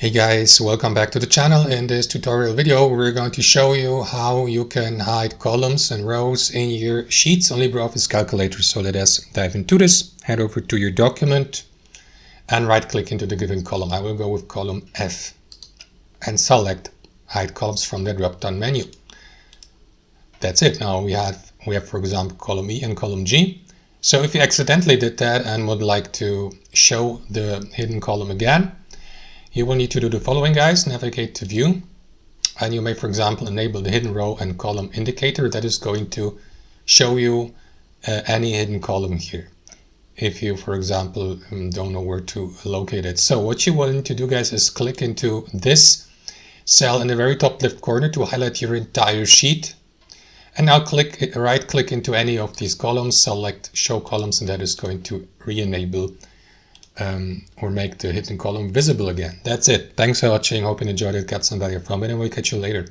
Hey guys, welcome back to the channel. In this tutorial video, we're going to show you how you can hide columns and rows in your sheets on LibreOffice Calculator. So let us dive into this. Head over to your document and right click into the given column. I will go with column F and select hide columns from the drop down menu. That's it. Now we have for example column E and column G. So if you accidentally did that and would like to show the hidden column again, you will need to do the following, guys. Navigate to view, and you may, for example, enable the hidden row and column indicator. That is going to show you any hidden column here if you, for example, don't know where to locate it. So what you will need to do, guys, is click into this cell in the very top left corner to highlight your entire sheet, and now right click into any of these columns, select show columns, and that is going to re-enable or make the hidden column visible again. That's it. Thanks for watching. Hope you enjoyed it, got some value from it, and we'll catch you later.